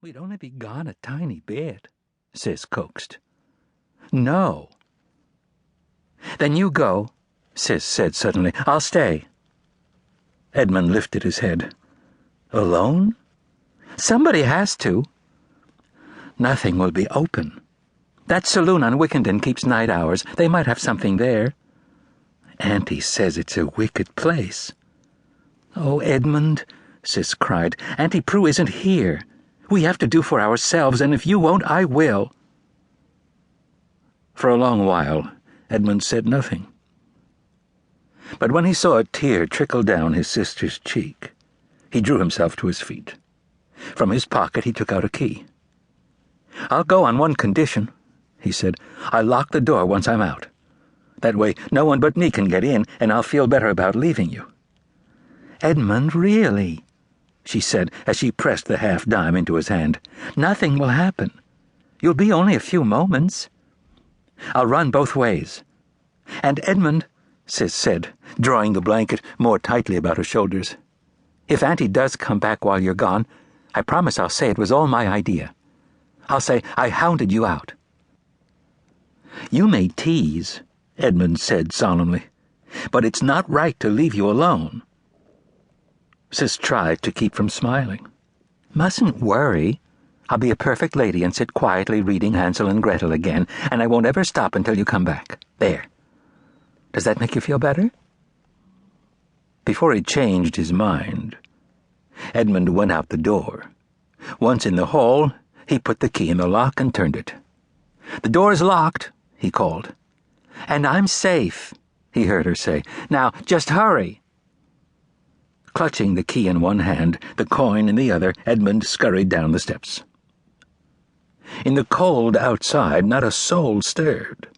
We'd only be gone a tiny bit, Sis coaxed. No. Then you go, Sis said suddenly. I'll stay. Edmund lifted his head. Alone? Somebody has to. Nothing will be open. That saloon on Wickenden keeps night hours. They might have something there. Auntie says it's a wicked place. Oh, Edmund, Sis cried. Auntie Prue isn't here. We have to do for ourselves, and if you won't, I will. For a long while, Edmund said nothing. But when he saw a tear trickle down his sister's cheek, he drew himself to his feet. From his pocket he took out a key. I'll go on one condition, he said. I'll lock the door once I'm out. That way no one but me can get in, and I'll feel better about leaving you. Edmund, really? She said as she pressed the half-dime into his hand. Nothing will happen. You'll be only a few moments. I'll run both ways. And Edmund, Sis said, drawing the blanket more tightly about her shoulders, if Auntie does come back while you're gone, I promise I'll say it was all my idea. I'll say I hounded you out. You may tease, Edmund said solemnly, but it's not right to leave you alone. Sis tried to keep from smiling. Mustn't worry. I'll be a perfect lady and sit quietly reading Hansel and Gretel again, and I won't ever stop until you come back. There. Does that make you feel better? Before he changed his mind, Edmund went out the door. Once in the hall, he put the key in the lock and turned it. The door's locked, he called. And I'm safe, he heard her say. Now, just hurry. Clutching the key in one hand, the coin in the other, Edmund scurried down the steps. In the cold outside, not a soul stirred.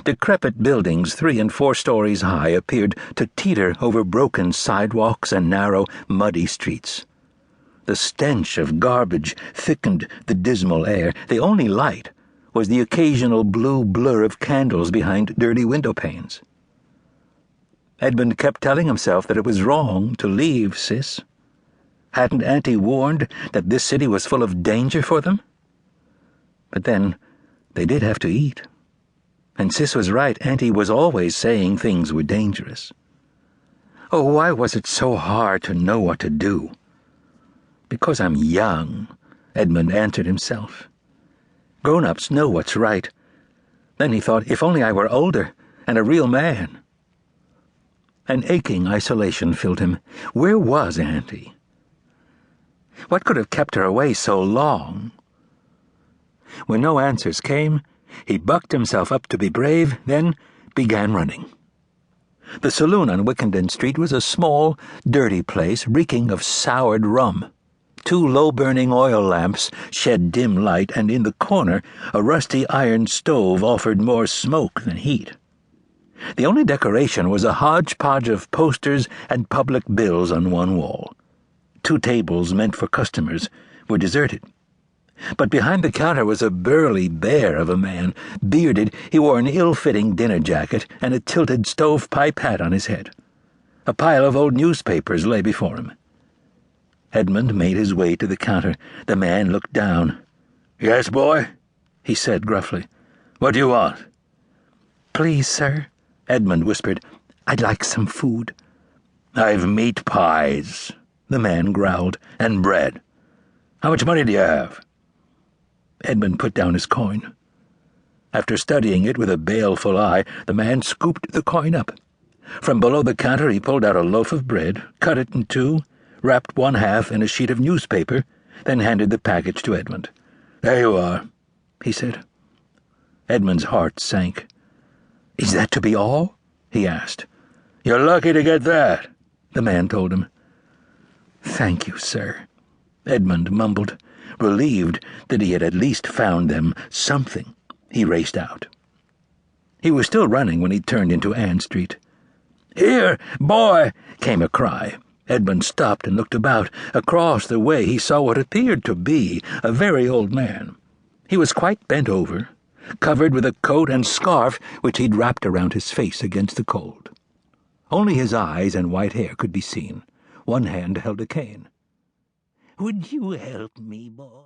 Decrepit buildings 3 and 4 stories high appeared to teeter over broken sidewalks and narrow, muddy streets. The stench of garbage thickened the dismal air. The only light was the occasional blue blur of candles behind dirty window panes. Edmund kept telling himself that it was wrong to leave Sis. Hadn't Auntie warned that this city was full of danger for them? But then, they did have to eat. And Sis was right, Auntie was always saying things were dangerous. Oh, why was it so hard to know what to do? Because I'm young, Edmund answered himself. Grown-ups know what's right. Then he thought, if only I were older and a real man. An aching isolation filled him. Where was Auntie? What could have kept her away so long? When no answers came, he bucked himself up to be brave, then began running. The saloon on Wickenden Street was a small, dirty place reeking of soured rum. 2 low-burning oil lamps shed dim light, and in the corner a rusty iron stove offered more smoke than heat. The only decoration was a hodgepodge of posters and public bills on one wall. 2 tables meant for customers were deserted. But behind the counter was a burly bear of a man. Bearded, he wore an ill-fitting dinner jacket and a tilted stovepipe hat on his head. A pile of old newspapers lay before him. Edmund made his way to the counter. The man looked down. "Yes, boy?" he said gruffly. "What do you want?" "Please, sir," Edmund whispered, "I'd like some food." "I've meat pies," the man growled, "and bread. How much money do you have?" Edmund put down his coin. After studying it with a baleful eye, the man scooped the coin up. From below the counter he pulled out a loaf of bread, cut it in 2, wrapped 1/2 in a sheet of newspaper, then handed the package to Edmund. "There you are," he said. Edmund's heart sank. "Is that to be all?" he asked. "You're lucky to get that," the man told him. "Thank you, sir," Edmund mumbled, relieved that he had at least found them something. He raced out. He was still running when he turned into Ann Street. "Here, boy!" came a cry. Edmund stopped and looked about. Across the way he saw what appeared to be a very old man. He was quite bent over, covered with a coat and scarf which he'd wrapped around his face against the cold. Only his eyes and white hair could be seen. One hand held a cane. "Would you help me, boy?"